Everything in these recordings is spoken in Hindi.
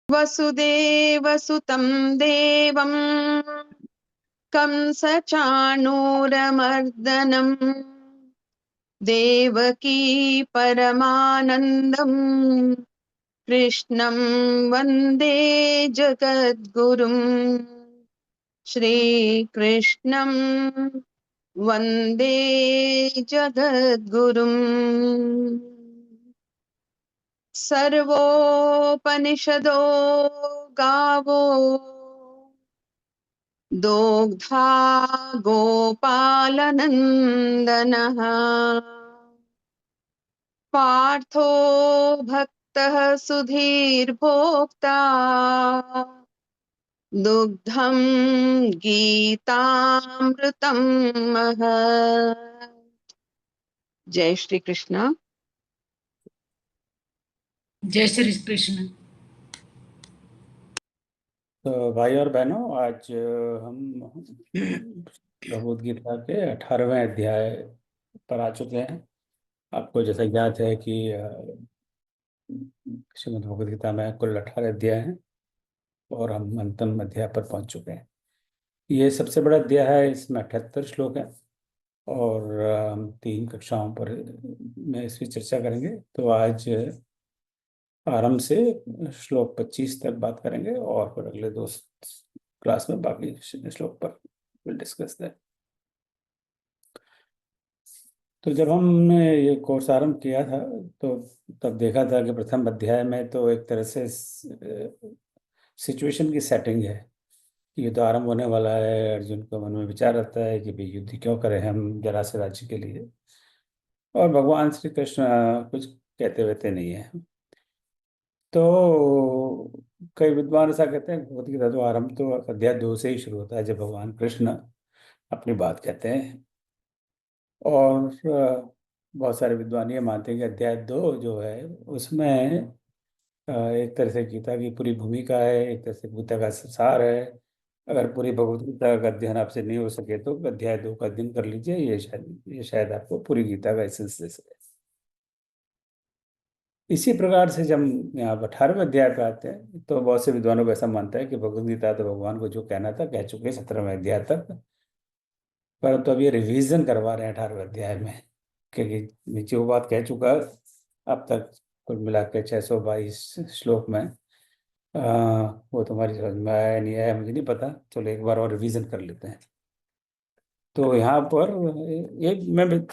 वसुदेवसुतं देवं कंसचाणूरमर्दनम् देवकी परमानन्दम् कृष्णं वन्दे जगद्गुरुम् श्रीकृष्णं वन्दे जगद्गुरुम्। सर्वोपनिषदो गावो दोग्धा गोपालनन्दनः पार्थो भक्तः सुधीर्भोक्ता दुग्धं गीतामृतं महत्। जय श्री कृष्ण। जय श्री कृष्ण। तो भाई और बहनों, आज हम भगवद गीता के 18वें अध्याय पर आ चुके हैं। आपको जैसा ज्ञात है कि श्रीमद् भगवद गीता में कुल 18 अध्याय हैं और हम अंतिम अध्याय पर पहुंच चुके हैं। ये सबसे बड़ा अध्याय है, इसमें 78 श्लोक हैं और हम 3 कक्षाओं पर में इसकी चर्चा करेंगे। तो आज आरंभ से श्लोक 25 तक बात करेंगे और फिर अगले 2 क्लास में बाकी श्लोक पर विल डिस्कस दैट। तो जब हमने ये कोर्स आरंभ किया था तो तब देखा था कि प्रथम अध्याय में तो एक तरह से सिचुएशन की सेटिंग है कि युद्ध आरंभ होने वाला है। अर्जुन को मन में विचार आता है कि भाई युद्ध क्यों करें हम जरा से राज्य के लिए, और भगवान श्री कृष्ण कुछ कहते वहते नहीं है। तो कई विद्वान ऐसा कहते हैं भगवद गीता तो आरंभ तो अध्याय 2 से ही शुरू होता है, जब भगवान कृष्ण अपनी बात कहते हैं। और बहुत सारे विद्वान ये मानते हैं कि अध्याय 2 जो है उसमें एक तरह से गीता की पूरी भूमिका है, एक तरह से गीता का सार है। अगर पूरी भगवद गीता का अध्ययन आपसे नहीं हो सके तो अध्याय 2 का अध्ययन कर लीजिए, ये शायद आपको पूरी गीता का एसेंस दे सके। इसी प्रकार से जब यहाँ 18वें अध्याय पे आते हैं तो बहुत से विद्वानों को ऐसा मानता है कि भगवद गीता तो भगवान को जो कहना था कह चुके 17वें अध्याय तक, परंतु अब ये रिवीजन करवा रहे हैं 18वें अध्याय में, क्योंकि नीचे वो बात कह चुका है। अब तक कुल मिला के 622 श्लोक में वो तुम्हारी समझ में आया नहीं आया मुझे नहीं पता, चलो एक बार और रिवीजन कर लेते हैं। तो यहाँ पर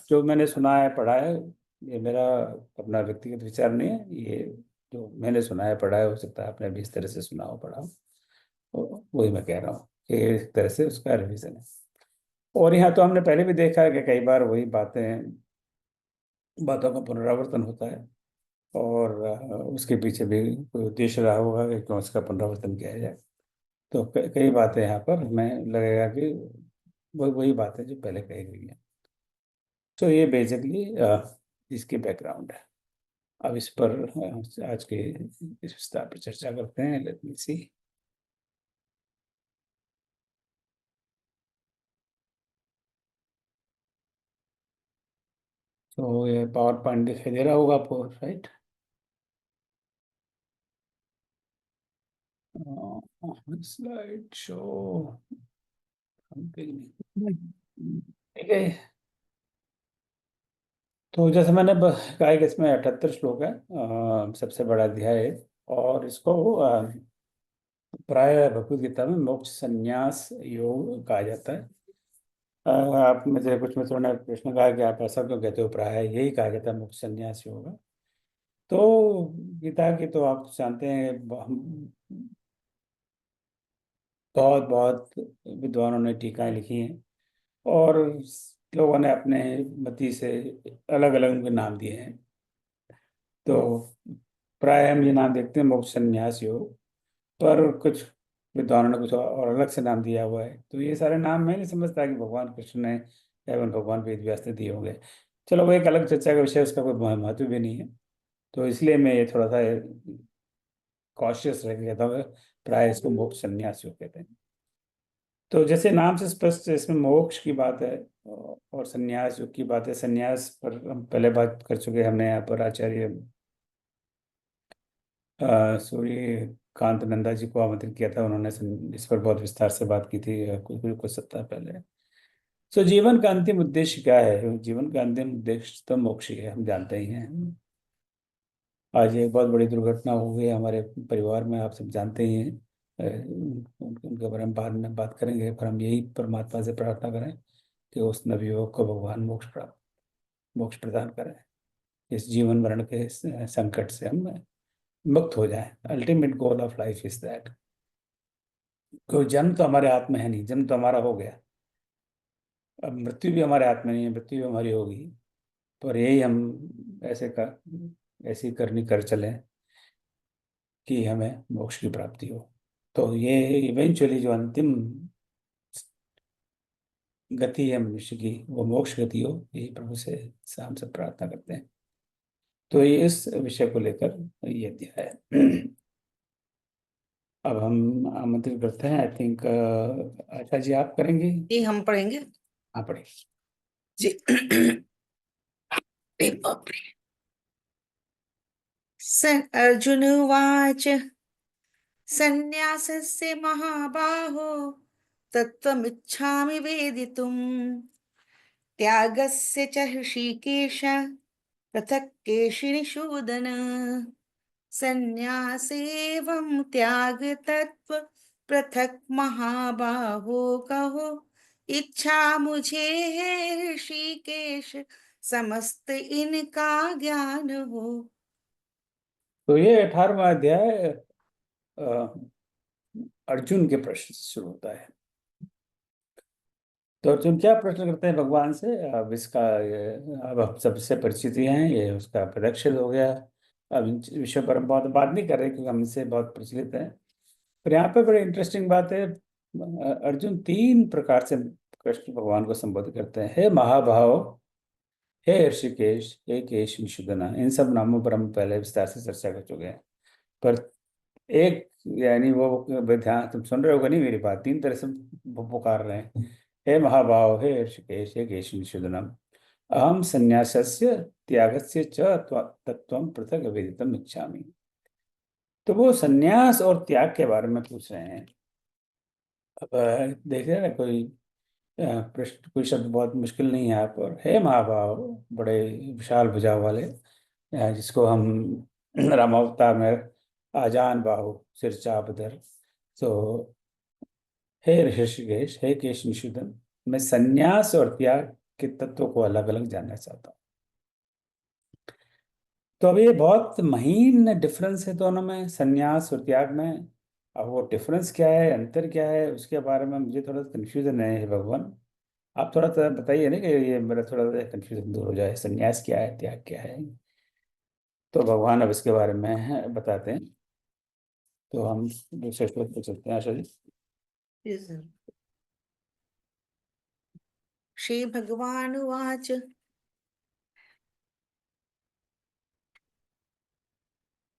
जो मैंने सुना है पढ़ा है, ये मेरा अपना व्यक्तिगत विचार नहीं है, ये जो मैंने सुना है पढ़ा है, हो सकता है आपने भी इस तरह से सुना हो पढ़ा हो, तो वही मैं कह रहा हूँ कि इस तरह से उसका रिवीजन है। और यहाँ तो हमने पहले भी देखा है कि कई बार वही बातों का पुनरावर्तन होता है और उसके पीछे भी कोई उद्देश्य रहा होगा कि क्यों इसका पुनरावर्तन किया जाए। तो कई बातें यहाँ पर हमें लगेगा कि वही बातें जो पहले कही गई है। तो ये बेसिकली इसकी बैकग्राउंड है। अब इस पर आज के इस विस्तार पर चर्चा करते हैं। लेट मी सी। तो ये पावर पॉइंट दिखाई दे रहा होगा आपको, राइट? स्लाइड शो ठीक है। तो जैसे मैंने कहा कि इसमें 78 श्लोक है, सबसे बड़ा अध्याय है और इसको प्राय भगवद गीता में मोक्ष संन्यास योग कहा जाता है। आप में से कुछ मित्रों ने प्रश्न कहा कि आप ऐसा क्यों कहते हो, प्राय यही कहा जाता है मोक्ष संन्यास योग। तो गीता की तो आप जानते हैं हम बहुत बहुत विद्वानों ने टीकाएं लिखी हैं और लोगों ने अपने मति से अलग अलग उनके नाम दिए हैं। तो प्राय हम ये नाम देखते हैं मोक्ष संन्यास योग, पर कुछ विद्वानों ने कुछ और अलग से नाम दिया हुआ है। तो ये सारे नाम मैं नहीं समझता कि भगवान कृष्ण ने एवं भगवान वेद व्यास ने दिए होंगे। चलो वो एक अलग चर्चा का विषय, उसका कोई महत्व भी नहीं है। तो इसलिए मैं ये थोड़ा सा कॉशियस रह के कहता हूँ, प्राय इसको मोक्ष संन्यास योग कहते हैं। तो जैसे नाम से स्पष्ट है, इसमें मोक्ष की बात है और संन्यास योग की बात है। संन्यास पर हम पहले बात कर चुके हैं, हमने यहाँ पर आचार्य सूर्य कांत नंदा जी को आमंत्रित किया था, उन्होंने इस पर बहुत विस्तार से बात की थी कुछ सप्ताह पहले। सो जीवन का अंतिम उद्देश्य क्या है? जीवन का अंतिम उद्देश्य तो मोक्ष ही है, हम जानते ही हैं। आज एक बहुत बड़ी दुर्घटना हो गई हमारे परिवार में, आप सब जानते ही हैं। उनके बारे में बाद में बात करेंगे, पर हम यही परमात्मा से प्रार्थना करें कि उस नवयुवक को भगवान मोक्ष प्रदान करें, इस जीवन मरण के संकट से हम मुक्त हो जाएं। Ultimate goal of life is that. कोई जन्म तो हमारे हाथ में है नहीं, जन्म तो हमारा हो गया, अब मृत्यु भी हमारे हाथ में नहीं है, मृत्यु भी हमारी होगी। पर यही हम ऐसे ऐसी करनी कर चलें कि हमें मोक्ष की प्राप्ति हो। तो ये इवेंचुअली जो अंतिम गति है मनुष्य की, वो मोक्ष गति हो, यही प्रभु से हम सब प्रार्थना करते हैं। तो ये इस विषय को लेकर ये अध्याय है। अब हम आमंत्रित करते हैं, आई थिंक आशा जी आप करेंगी? जी हम पढ़ेंगे। हाँ पढ़े जी। ए बाप रे। अर्जुन उवाच सन्न्यासस्य महाबाहो तत्त्वमिच्छामि वेदितुम् त्यागस्य च ऋषिकेश पृथक् केशिनिषूदन सन्न्यासेवं त्याग तत्व पृथक महाबाहो कहो इच्छा मुझे है ऋषिकेश समस्त इनका ज्ञान हो। तो ये 18वां अध्याय अर्जुन के प्रश्न से शुरू होता है। तो अर्जुन क्या प्रश्न करते हैं भगवान से? अब इसका अब हम सबसे परिचित ही हैं, ये उसका प्रदक्षिण हो गया। अब इन विषयों पर हम बहुत बात नहीं कर रहे क्योंकि हम इससे बहुत प्रचलित हैं। पर यहाँ पे बड़ी इंटरेस्टिंग बात है, अर्जुन 3 प्रकार से कृष्ण भगवान को संबोधित करते हैं। हे महाभाव, हे ऋषिकेश, हे केश विशुद्धना। इन सब नामों पर हम पहले विस्तार से चर्चा कर चुके हैं। पर एक, यानी वो ध्यान, तुम सुन रहे होगा नहीं मेरी बात, 3 तरह से पुकार रहे हैं। हे महाभाव, हे ऋषिकेश, हे केश विशुद्धनम, अहम संन्यासस्य त्यागस्य च तत्त्वं पृथक वेदितुम् इच्छामि। तो वो संन्यास और त्याग के बारे में पूछ रहे हैं। अब देख रहे हैं ना, कोई प्रश्न, कोई शब्द बहुत मुश्किल नहीं है यहाँ पर। हे महाभाव, बड़े विशाल भुजा वाले, जिसको हम रामावतार में आजान बाहु सिर चाप धर। तो हे ऋषिकेश, हे केश निषूदन, मैं संन्यास और त्याग के तत्वों को अलग अलग जानना चाहता हूँ। तो अब ये बहुत महीन डिफरेंस है दोनों में, संन्यास और त्याग में। अब वो डिफरेंस क्या है, अंतर क्या है, उसके बारे में मुझे थोड़ा कंफ्यूजन है। हे भगवान, आप थोड़ा सा बताइए ना कि ये मेरा थोड़ा कंफ्यूजन दूर हो जाए, संन्यास क्या है, त्याग क्या है। तो भगवान अब इसके बारे में बताते हैं। तो हम दूसरे श्लोक पे चलते हैं, आशा जी। श्री भगवान उवाच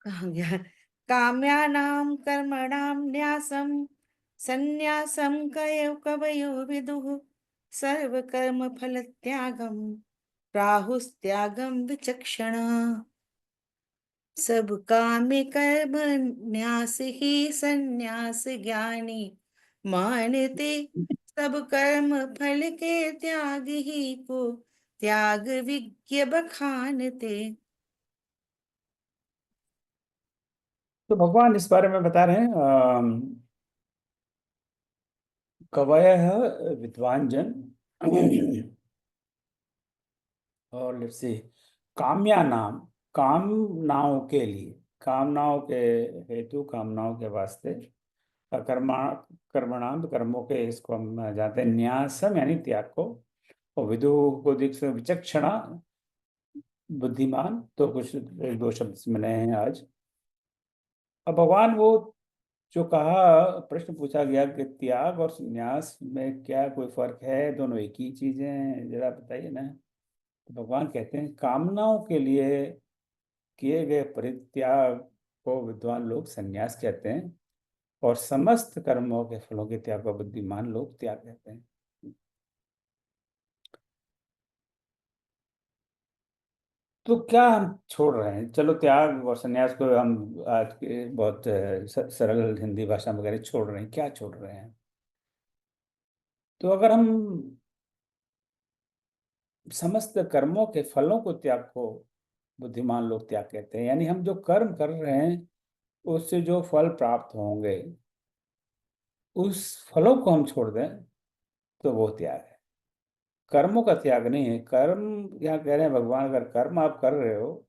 कहाँ गया। काम्यानां कर्मणां न्यासं सन्न्यासं कवयो विदुः सर्वकर्म फल त्यागं प्राहुस्त्यागं विचक्षणा सब काम्य कर्म न्यास ही सन्यास ज्ञानी मानते सब कर्म फल के त्याग ही को त्याग विज्ञ बखानते। तो भगवान इस बारे में बता रहे हैं, कवयः विद्वान जन और लेट्स से काम्या नाम, कामनाओं के लिए, कामनाओं के हेतु, कामनाओं के वास्ते, कर्मा कर्मणाम, कर्मों के, इसको हम जानते हैं न्यासम यानी त्याग को, और विदु को दिख से विचक्षणा, बुद्धिमान। तो कुछ 1-2 शब्द मिले हैं आज। अब भगवान वो जो कहा, प्रश्न पूछा गया कि त्याग और संन्यास में क्या कोई फर्क है, दोनों एक ही चीजें हैं, जरा बताइए ना। तो भगवान कहते हैं कामनाओं के लिए किए गए परित्याग को विद्वान लोग संन्यास कहते हैं, और समस्त कर्मों के फलों के त्याग को बुद्धिमान लोग त्याग कहते हैं। तो क्या हम छोड़ रहे हैं? चलो त्याग और संन्यास को हम आज के बहुत सरल हिंदी भाषा में वगैरह छोड़ रहे हैं, क्या छोड़ रहे हैं? तो अगर हम समस्त कर्मों के फलों को त्याग को बुद्धिमान लोग त्याग कहते हैं, यानी हम जो कर्म कर रहे हैं उससे जो फल प्राप्त होंगे उस फलों को हम छोड़ दें तो वो त्याग है। कर्मों का त्याग नहीं है। कर्म, यहाँ कह रहे हैं भगवान, अगर कर्म आप कर रहे हो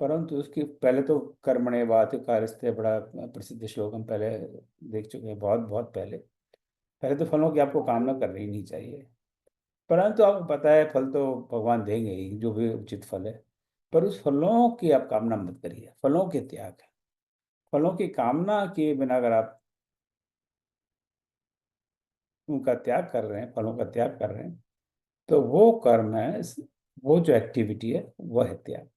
परंतु उसकी पहले तो कर्मणे वाधिकारस्ते, बड़ा प्रसिद्ध श्लोक हम पहले देख चुके हैं, बहुत बहुत पहले। पहले तो फलों की आपको कामना करनी ही नहीं चाहिए, परंतु आपको पता है फल तो भगवान देंगे ही, जो भी उचित फल है। पर उस फलों की आप कामना मत करिए, फलों के त्याग है। फलों की कामना किए बिना अगर आप उनका त्याग कर रहे हैं, फलों का त्याग कर रहे हैं, तो वो कर्म है, वो जो एक्टिविटी है वो है त्याग।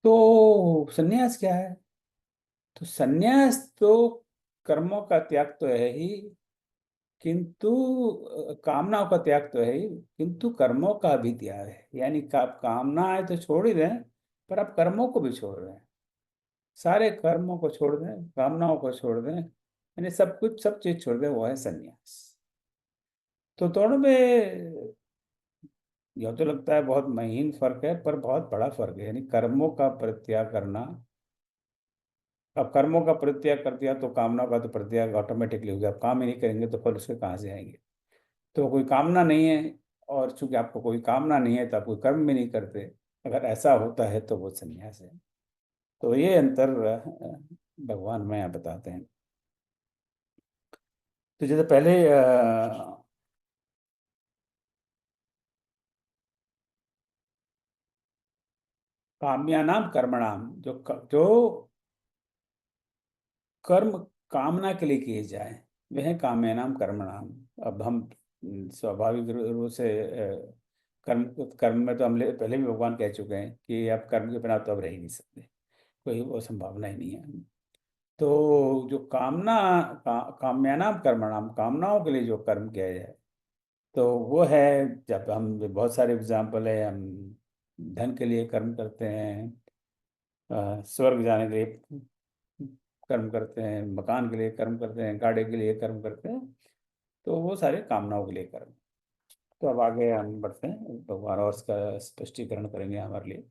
तो सन्यास क्या है? तो सन्यास तो कर्मों का त्याग तो है ही, किंतु कामनाओं का त्याग तो है ही, किंतु कर्मों का भी त्याग है। यानी आप कामनाएं तो छोड़ ही दें, पर आप कर्मों को भी छोड़ रहे हैं। सारे कर्मों को छोड़ दें, कामनाओं को छोड़ दें, यानी सब कुछ, सब चीज छोड़ दें, वो है सन्यास। तो दोनों में यह तो लगता है बहुत महीन फर्क है, पर बहुत बड़ा फर्क है। यानी कर्मों का परित्याग करना, अब कर्मों का परित्याग कर दिया तो कामना का तो परित्याग ऑटोमेटिकली हो गया। आप काम ही नहीं करेंगे तो फल उसके कहाँ से आएंगे? तो कोई कामना नहीं है, और चूंकि आपको कोई कामना नहीं है तो आप कोई कर्म भी नहीं करते। अगर ऐसा होता है तो वो संन्यास है। तो ये अंतर भगवान में यहाँ बताते हैं। तो जैसे पहले काम्यानाम कर्मणाम, जो कर्म कामना के लिए किए जाए वह काम्यानाम कर्मणाम। अब हम स्वाभाविक रूप से कर्म कर्म में तो हम पहले भी भगवान कह चुके हैं कि आप कर्म के बिना तो अब रह ही नहीं सकते, कोई वो संभावना ही नहीं है। तो जो काम्यानाम कर्मणाम, कामनाओं के लिए जो कर्म किया जाए, तो वो है, जब हम बहुत सारे एग्जाम्पल है, हम धन के लिए कर्म करते हैं, स्वर्ग जाने के लिए कर्म करते हैं, मकान के लिए कर्म करते हैं, गाड़ी के लिए कर्म करते हैं, तो वो सारे कामनाओं के लिए कर्म। तो अब आगे हम बढ़ते हैं, भगवान और इसका स्पष्टीकरण करेंगे हमारे लिए।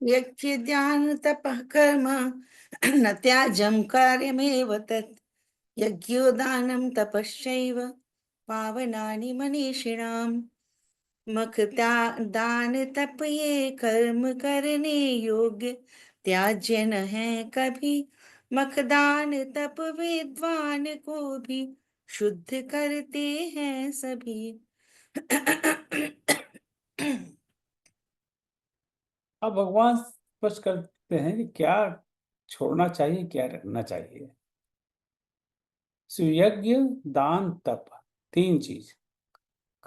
यज्ञ ध्यान तपः कर्म न त्याज्यं कार्यमेव तत् यज्ञोदानं तपश्चैव पावनानि मनीषिणाम्। मख दान तप ये कर्म करने योग्य, त्याज्य न है कभी। मख दान तप विद्वान को भी शुद्ध करते हैं सभी। अब भगवान स्पष्ट करते हैं कि क्या छोड़ना चाहिए, क्या रखना चाहिए। सुयज्ञ, दान, तप, तीन चीज।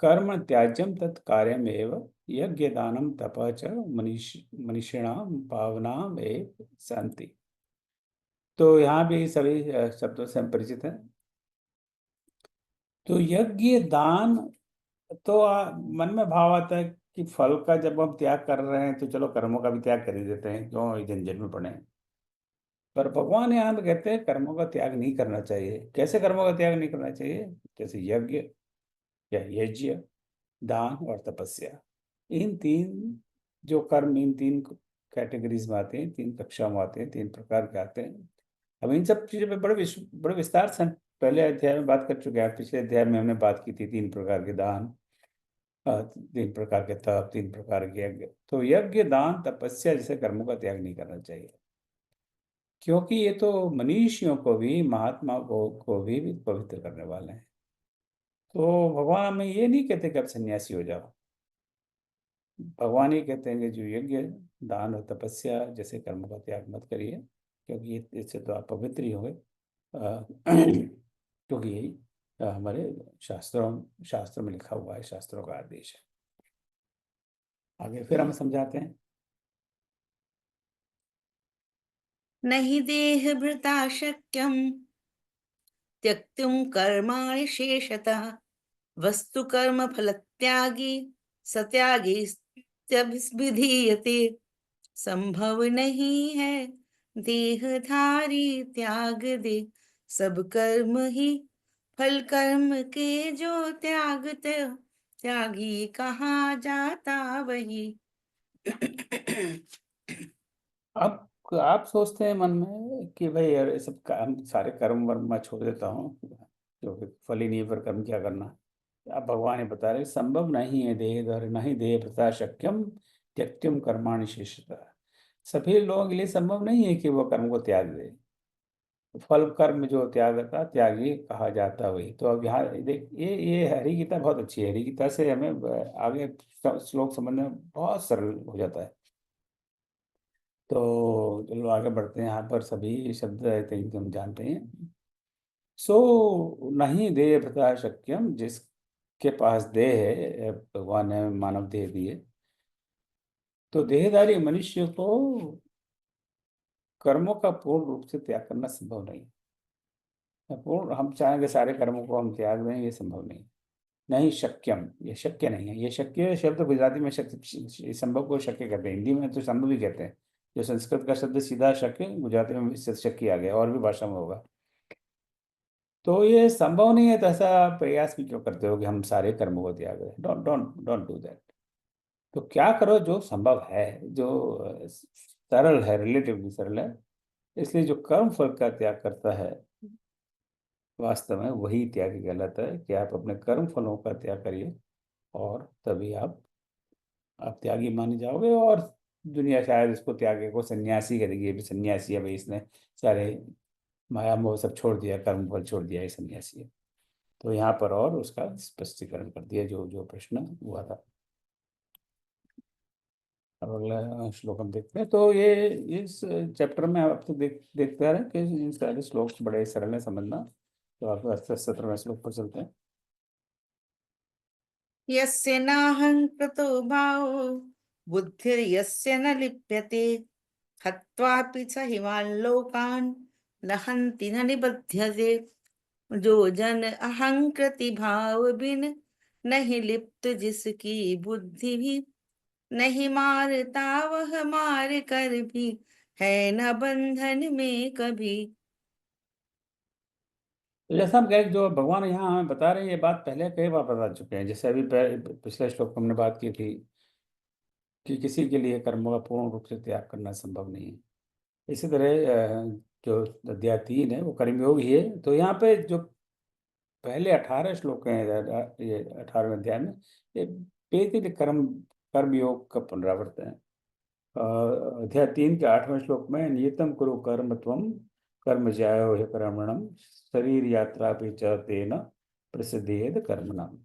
कर्म त्याज्यम तत्कार्यमेव यज्ञ दानम तप च मनीषिणाम भावनाम एक शांति। तो यहाँ भी सभी शब्दों से हम परिचित हैं। तो यज्ञ दान, तो मन में भाव आता है कि फल का जब हम त्याग कर रहे हैं तो चलो कर्मों का भी त्याग कर ही देते हैं, क्यों इस झंझट में पड़े हैं। पर भगवान यहाँ पे कहते हैं कर्मों का त्याग नहीं करना चाहिए। कैसे कर्मों का त्याग नहीं करना चाहिए? जैसे यज्ञ या यज्ञ, दान और तपस्या, इन तीन जो कर्म, इन तीन कैटेगरीज में आते हैं, तीन कक्षा में आते हैं, तीन प्रकार के आते हैं। अब इन सब चीजों पे बड़े विस्तार से हम पहले अध्याय में बात कर चुके हैं। पिछले अध्याय में हमने बात की थी तीन प्रकार के दान, तीन प्रकार के तप, तीन प्रकार के यज्ञ। तो यज्ञ, दान, तपस्या जैसे कर्मों का त्याग नहीं करना चाहिए, क्योंकि ये तो मनीषियों को भी, महात्मा को भी पवित्र करने वाले हैं। तो भगवान हमें ये नहीं कहते कि आप सन्यासी हो जाओ। भगवान ये कहते हैं कि जो यज्ञ, दान और तपस्या जैसे कर्मों का त्याग मत करिए, क्योंकि इससे तो आप पवित्र ही होंगे। क्योंकि यही हमारे शास्त्रों में लिखा हुआ है, शास्त्रों का आदेश है। आगे फिर हम समझाते हैं। नहि देह भृता शक्यम त्यक्तुं कर्माणि शेषतः वस्तु कर्म फल त्यागी सत्यागी विधीयते। संभव नहीं है देहधारी त्याग दे, सब कर्म ही फल कर्म के जो त्यागते त्यागी कहा जाता वही। अब आप सोचते हैं मन में कि भाई यार ये सब काम सारे कर्म वर्म मैं छोड़ देता हूँ, क्योंकि फल ही नहीं है, फिर कर्म क्या करना। अब भगवान ये बता रहे संभव नहीं है देहधारी नहीं देह प्रता शक्यम त्यक्तुम कर्माणि शेषतः। सभी लोगों के लिए संभव नहीं है कि वो कर्म को त्याग दे। फल कर्म जो त्यागता त्यागी कहा जाता वही। तो अब यहाँ देख ये हरि गीता बहुत अच्छी है। हरि गीता से हमें आगे श्लोक समझने में बहुत सरल हो जाता है। तो चलो आगे बढ़ते हैं। यहाँ पर सभी शब्द रहते हैं कि हम जानते हैं। सो नहीं देह प्रता शक्यम, जिसके पास देह है, भगवान ने मानव देह दिए, तो देहधारी मनुष्य को कर्मों का पूर्ण रूप से त्याग करना संभव नहीं है। पूर्ण हम चाहेंगे सारे कर्मों को हम त्याग दें, ये संभव नहीं। नहीं शक्यम, ये शक्य नहीं है। ये शक्य शब्द गुजराती में शक्य, संभव को शक्य कहते हैं, हिंदी में तो संभव ही कहते हैं। जो संस्कृत का शब्द सीधा शक्य, गुजराती में इससे शक्य आ गया, और भी भाषा में होगा। तो ये संभव नहीं है, तो ऐसा प्रयास भी क्यों करते हो कि हम सारे कर्मों को त्याग दें। Don't don't don't do that. तो क्या करो जो संभव है, जो सरल है, रिलेटिवली सरल है। इसलिए जो कर्म फल का त्याग करता है, वास्तव में वही त्यागी कहलाता है। कि आप अपने कर्म फलों का त्याग करिए, और तभी आप त्यागी माने जाओगे। और दुनिया शायद इसको त्यागे को सन्यासी करेगी, ये भी सन्यासी है भाई, इसने सारे माया मोह सब छोड़ दिया, कर्म फल छोड़ दिया, ये सन्यासी है। तो यहाँ पर और उसका स्पष्टीकरण कर दिया जो जो प्रश्न हुआ था। अब अगला श्लोक हम देखते हैं। तो ये इस चैप्टर में आप तो देखते आ रहे हैं कि इन सारे श्लोक बड़े सरल है समझना। तो आप 17वें श्लोक पर चलते हैं। यस्य नाहङ्कृतो भावो बुद्धिर्यस्य न लिप्यते हत्वापि च हिमान् लोकान् न हन्ति न निबध्यते। जो जन अहंकृति भाव बिन नहीं लिप्त जिसकी बुद्धि भी नहीं मारता वह मार कर भी है न बंधन में कभी। तो जैसा हम कहें, जो भगवान यहाँ हमें बता रहे हैं, ये बात पहले कई बार बता चुके हैं। जैसे अभी पिछले श्लोक में हमने बात की थी कि किसी के लिए कर्मों का पूर्ण रूप से त्याग करना संभव नहीं है। इसी तरह जो अध्याय 3 है वो कर्मयोग ही है। तो यहाँ पे जो पहले 18 श्लोक हैं, ये 18वें अध्याय में, ये बेसिकली कर्मयोग का पुनरावर्तन है। अध्याय 3 के 8वें श्लोक में नियतम कुरु कर्म त्वम कर्म ज्यायो हि कर्मणम शरीर यात्रा भी च तेन प्रसिद्धेद कर्मणम।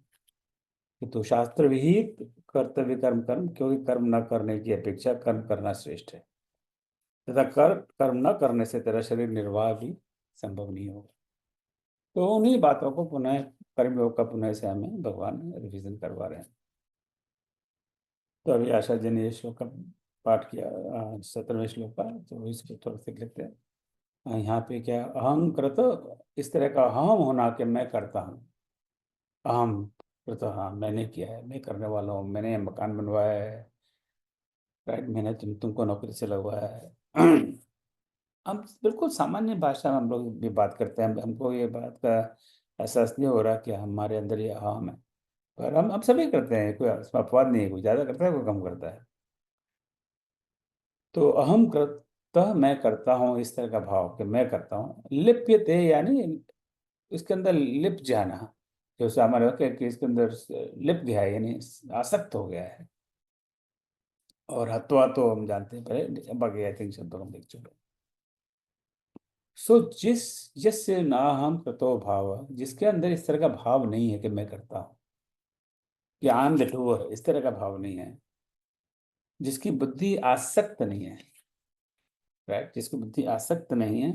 तो शास्त्र विहित कर्तव्य कर्म कर्म, क्योंकि कर्म न करने की अपेक्षा कर्म करना श्रेष्ठ है, तथा कर्म न करने से तेरा शरीर निर्वाह भी संभव नहीं होगा। तो उन्हीं बातों को पुनः कर्मयोग का पुनः से हमें भगवान रिविजन करवा रहे हैं। तो अभी आशा जी ने ये श्लोक का पाठ किया, 17वें श्लोक का, तो इसको थोड़ा सी लेते हैं। यहाँ पे क्या अहंकृत, इस तरह का अहम होना कि मैं करता हूँ। अहम कृत, हाँ मैंने किया है, मैं करने वाला हूँ, मैंने मकान बनवाया है, राइट, मैंने तुमको नौकरी से लगवाया है। हम बिल्कुल सामान्य भाषा में हम लोग भी बात करते हैं। हमको ये बात का एहसास नहीं हो रहा कि हमारे अंदर ये अहम है, पर हम सभी करते हैं। कोई इसमें अपवाद नहीं है, कोई ज़्यादा करता है कोई कम करता है। तो अहम कृतः, मैं करता हूँ, इस तरह का भाव कि मैं करता हूँ। लिप्यते यानी इसके अंदर लिप जाना, जैसे हमारे कि इसके अंदर लिप गया है, यानी आसक्त हो गया है। और हत्वा तो हम जानते हैं, पहले बाकी आई थिंक शब्दों को हम देख चुके हैं। सो जिससे ना हम कृतो भाव, जिसके अंदर इस तरह का भाव नहीं है कि मैं करता हूँ, कि आई एम द डूअर, इस तरह का भाव नहीं है। जिसकी बुद्धि आसक्त नहीं है, राइट, जिसकी बुद्धि आसक्त नहीं है,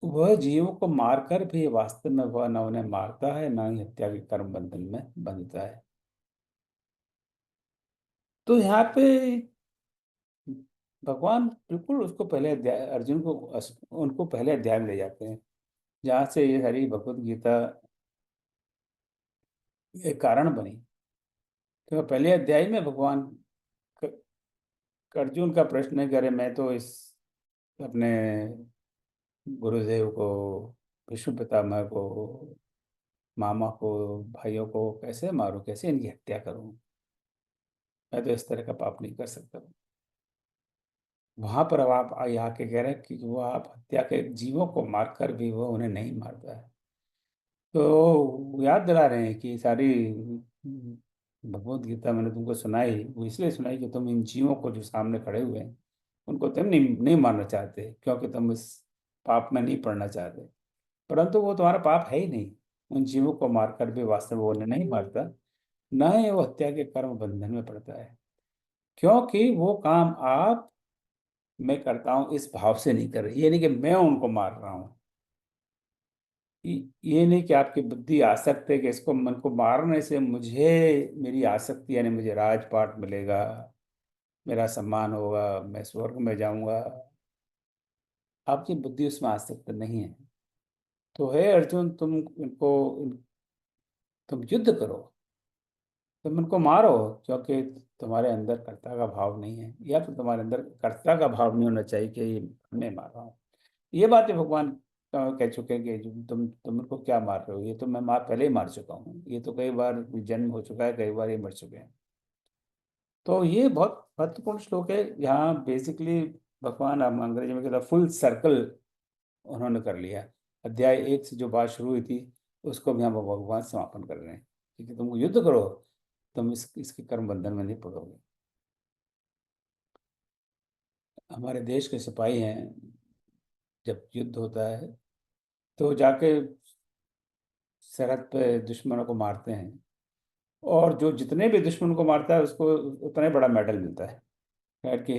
वह जीवों को मारकर भी वास्तव में वह न उन्हें मारता है, न ही हत्या के कर्म बंधन में बंधता है। तो यहाँ पे भगवान बिल्कुल उसको पहले अध्याय, अर्जुन को उनको पहले अध्याय में ले जाते हैं जहाँ से ये सारी भगवत गीता एक कारण बनी। तो पहले अध्याय में भगवान अर्जुन का प्रश्न है कि अरे मैं तो इस अपने गुरुदेव को, विष्णु पितामह को, मामा को, भाइयों को कैसे मारूं, कैसे इनकी हत्या करूं, मैं तो इस तरह का पाप नहीं कर सकता। वहां पर अब आप यहाँ के कह रहे हैं कि वो आप हत्या के जीवों को मारकर भी वो उन्हें नहीं मारता है। तो याद दिला रहे हैं कि सारी भगवत गीता मैंने तुमको सुनाई, वो इसलिए सुनाई कि तुम इन जीवों को जो सामने खड़े हुए हैं उनको तुम नहीं मारना चाहते, क्योंकि तुम इस पाप में नहीं पड़ना चाहते। परंतु वो तुम्हारा पाप है ही नहीं, उन जीवों को मारकर भी वास्तव में वो उन्हें नहीं मारता, न ही वो हत्या के कर्म बंधन में पड़ता है, क्योंकि वो काम आप मैं करता हूं इस भाव से नहीं कर रही। ये नहीं कि मैं उनको मार रहा हूं, ये नहीं कि आपकी बुद्धि आसक्त है कि इसको मन को मारने से मुझे मेरी आसक्ति यानी मुझे राजपाट मिलेगा, मेरा सम्मान होगा, मैं स्वर्ग में जाऊंगा। आपकी बुद्धि उसमें आसक्त नहीं है। तो हे अर्जुन, तुम युद्ध करो, तुम उनको मारो, क्योंकि तुम्हारे अंदर कर्ता का भाव नहीं है, या फिर तुम्हारे अंदर कर्ता का भाव नहीं होना चाहिए कि ये मैं मार रहा हूँ। ये बातें भगवान कह चुके हैं कि तुम इनको क्या मार रहे हो, ये तो मैं पहले ही मार चुका हूँ, ये तो कई बार जन्म हो चुका है, कई बार ये मर चुके हैं। तो ये बहुत महत्वपूर्ण श्लोक है। यहाँ बेसिकली भगवान, हम अंग्रेजी में कहते हैं, फुल सर्कल उन्होंने कर लिया। अध्याय 1 से जो बात शुरू हुई थी उसको भी हम भगवान समापन कर रहे हैं, क्योंकि तुम युद्ध करो, तुम इसके कर्म बंधन में नहीं पड़ोगे। हमारे देश के सिपाही हैं, जब युद्ध होता है तो जाके सरहद पे दुश्मनों को मारते हैं, और जो जितने भी दुश्मन को मारता है उसको उतना ही बड़ा मेडल मिलता है। खैर कि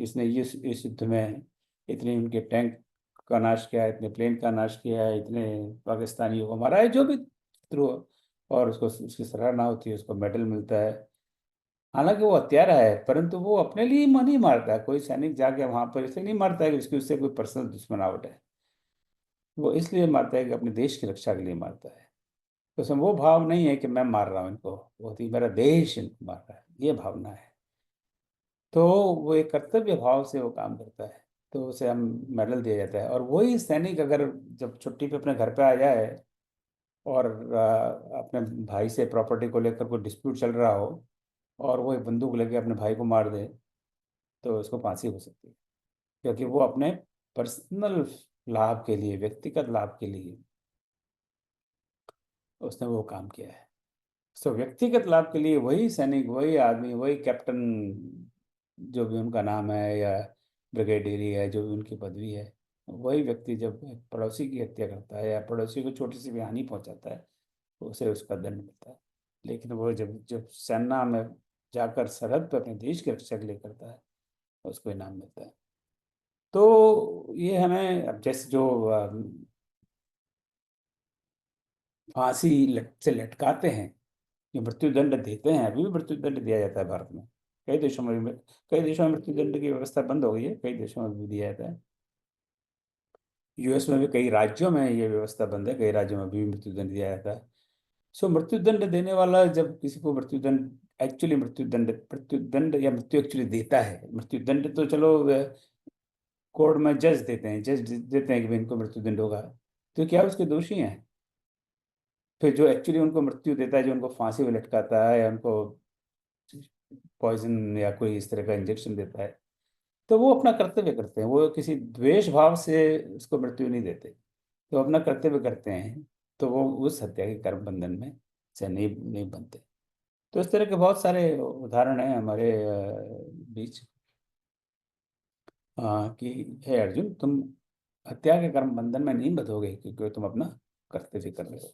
इसने इस युद्ध में इतने उनके टैंक का नाश किया है, इतने प्लेन का नाश किया है, इतने पाकिस्तानियों को मारा है, जो भी थ्रू, और उसको उसकी सराहना होती है, उसको मेडल मिलता है। हालांकि वो हत्यारा है, परंतु वो अपने लिए नहीं मारता है। कोई सैनिक जाके वहां पर इसलिए नहीं मारता है कि उसकी उससे कोई पर्सनल दुश्मनावट है, वो इसलिए मारता है कि अपने देश की रक्षा के लिए मारता है। तो उसमें वो भाव नहीं है कि मैं मार रहा हूँ इनको, वो थी मेरा देश इनको मार रहा है, ये भावना है। तो वो एक कर्तव्य भाव से वो काम करता है, तो उसे हम मेडल दिया जाता है। और वही सैनिक अगर जब छुट्टी पे अपने घर पे आ जाए और अपने भाई से प्रॉपर्टी को लेकर कोई डिस्प्यूट चल रहा हो, और वो एक बंदूक लेके अपने भाई को मार दे, तो उसको फांसी हो सकती है, क्योंकि वो अपने पर्सनल लाभ के लिए, व्यक्तिगत लाभ के लिए उसने वो काम किया है। सो व्यक्तिगत लाभ के लिए वही सैनिक, वही आदमी, वही कैप्टन, जो भी उनका नाम है, या ब्रिगेडियरी है, जो भी उनकी पदवी है, वही व्यक्ति जब एक पड़ोसी की हत्या करता है या पड़ोसी को छोटी सी भी हानि पहुंचाता है तो उसे उसका दंड मिलता है। लेकिन वो जब जब सेना में जाकर सरहद पर अपने देश की रक्षा के लिए करता है तो उसको इनाम मिलता है। तो ये हमें अब जैसे जो फांसी से लटकाते हैं, जो मृत्युदंड देते हैं, अभी भी मृत्युदंड दिया जाता है भारत में। कई देशों में भी, कई देशों में मृत्युदंड की व्यवस्था बंद हो गई है, कई देशों में भी दिया जाता है। यूएस में भी कई राज्यों में ये व्यवस्था बंद है, कई राज्यों में भी मृत्युदंड दिया जाता है। सो मृत्युदंड देने वाला जब किसी को मृत्युदंड एक्चुअली मृत्युदंड या मृत्यु एक्चुअली देता है, मृत्युदंड तो चलो कोर्ट में जज देते हैं, जज देते हैं कि भाई इनको मृत्युदंड होगा, तो क्या उसके दोषी हैं? फिर जो एक्चुअली उनको मृत्यु देता है, जो उनको फांसी में लटकाता है या उनको पॉइजन या कोई इस तरह का इंजेक्शन देता है, तो वो अपना कर्तव्य करते हैं, वो किसी द्वेष भाव से उसको मृत्यु नहीं देते, तो अपना कर्तव्य करते हैं, तो वो उस हत्या के कर्म बंधन में से नहीं बनते। तो इस तरह के बहुत सारे उदाहरण हैं हमारे बीच, कि हे अर्जुन, तुम हत्या के कर्म बंधन में नहीं बंधोगे, क्योंकि तुम अपना कर्तव्य कर रहे हो।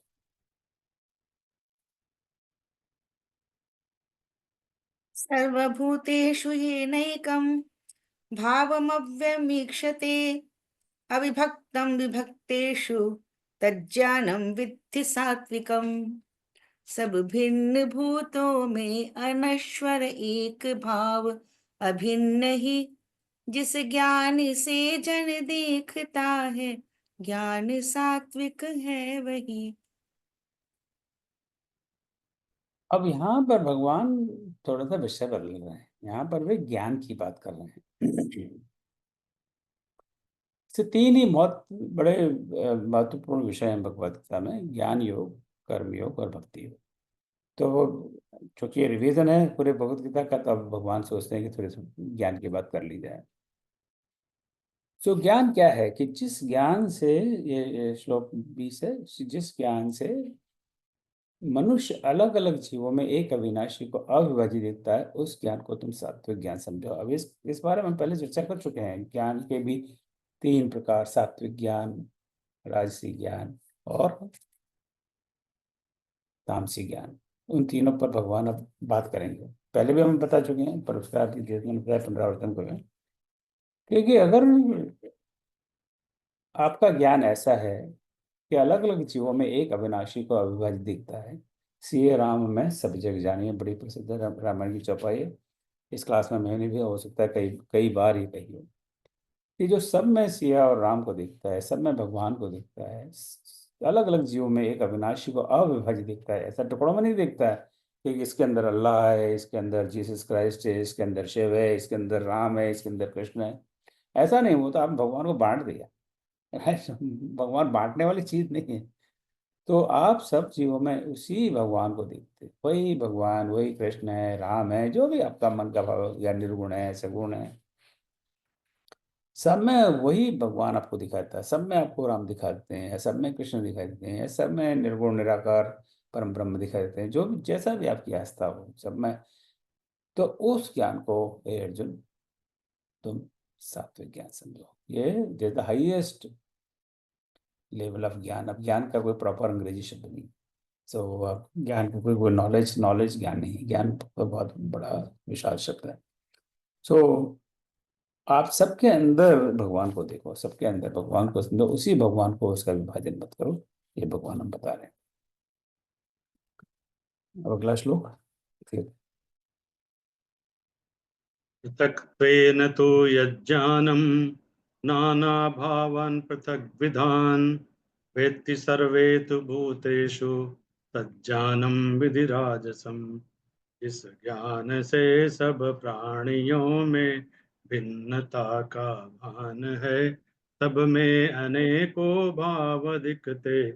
सर्वभूतेषु येनैकं भावमव्यमीक्षते अविभक्तं विभक्तेषु तज्ज्ञानं विद्धि सात्विकम्। सब भिन्न भूतों में अनश्वर एक भाव अभिन्न ही, जिस ज्ञान से जन देखता है ज्ञान सात्विक है वही। अब यहाँ पर भगवान थोड़ा सा विषय बदल रहे हैं। यहाँ पर वे ज्ञान की बात कर रहे हैं। से तीन ही बहुत बड़े महत्वपूर्ण विषय हैं भगवद गीता में: ज्ञान योग, कर्म योग और भक्ति योग। तो चूंकि ये रिवीजन है पूरे भगवद गीता का, तो अब भगवान सोचते हैं कि थोड़े से ज्ञान की बात कर ली जाए। सो ज्ञान क्या है कि जिस ज्ञान से, ये श्लोक 20 है, जिस ज्ञान से मनुष्य अलग अलग जीवों में एक अविनाशी को अविभाज्य देखता है, उस ज्ञान को तुम सात्विक ज्ञान समझो। अब इस बारे में हम पहले चर्चा कर चुके हैं। ज्ञान के भी तीन प्रकार: सात्विक ज्ञान, राजसी ज्ञान और तामसी ज्ञान। उन तीनों पर भगवान अब बात करेंगे। पहले भी हम बता चुके हैं, पर उसका पुनरावर्तन करें। क्योंकि अगर आपका ज्ञान ऐसा है कि अलग अलग जीवों में एक अविनाशी को अविभाज्य दिखता है, सिए राम में सब जग जानिए, बड़ी प्रसिद्ध रामायण की चौपाई है। इस क्लास में मैंने भी, हो सकता है कई कई बार ही कही हो, कि जो सब में सिया और राम को दिखता है, सब में भगवान को दिखता है, अलग अलग जीवों में एक अविनाशी को अविभाज्य दिखता है। ऐसा टुकड़ों में नहीं दिखता है कि इसके अंदर अल्लाह है, इसके अंदर जीसस क्राइस्ट है, इसके अंदर शिव है, इसके अंदर राम है, इसके अंदर कृष्ण है। ऐसा नहीं होता। आप भगवान को बांट दिया। भगवान बांटने वाली चीज नहीं है। तो आप सब जीवों में उसी भगवान को देखते हैं। वही भगवान, वही कृष्ण है, राम है, जो भी आपका मन का भाव, या निर्गुण है, सगुण है, सब में वही भगवान आपको दिखाता है। सब में आपको राम दिखा देते हैं, सब में कृष्ण दिखाई देते हैं, सब में निर्गुण निराकार परम ब्रह्म दिखाई देते हैं, जो भी जैसा भी आपकी आस्था हो, सब में। तो उस ज्ञान को, हे अर्जुन, तुम सात्विक ज्ञान समझो। ये द हाईएस्ट लेवल ऑफ ज्ञान। अब ज्ञान का कोई प्रॉपर अंग्रेजी शब्द नहीं। सो ज्ञान का कोई नॉलेज नॉलेज ज्ञान नहीं है। ज्ञान तो बहुत बड़ा विशाल शब्द है। सो आप सबके अंदर भगवान को देखो, सबके अंदर भगवान को समझो, उसी भगवान को, उसका विभाजन मत करो। ये भगवान हम बता रहे हैं। अब अगला श्लोक फिर। पृथक्त्वेन तु यज्ञानं नानाभावान् पृथग्विधान् वेत्ति सर्वेषु भूतेषु तज्ज्ञानं विधिराजसम्। इस ज्ञान से सब प्राणियों में भिन्नता का भान है, सब में अनेकों भाव दिखते,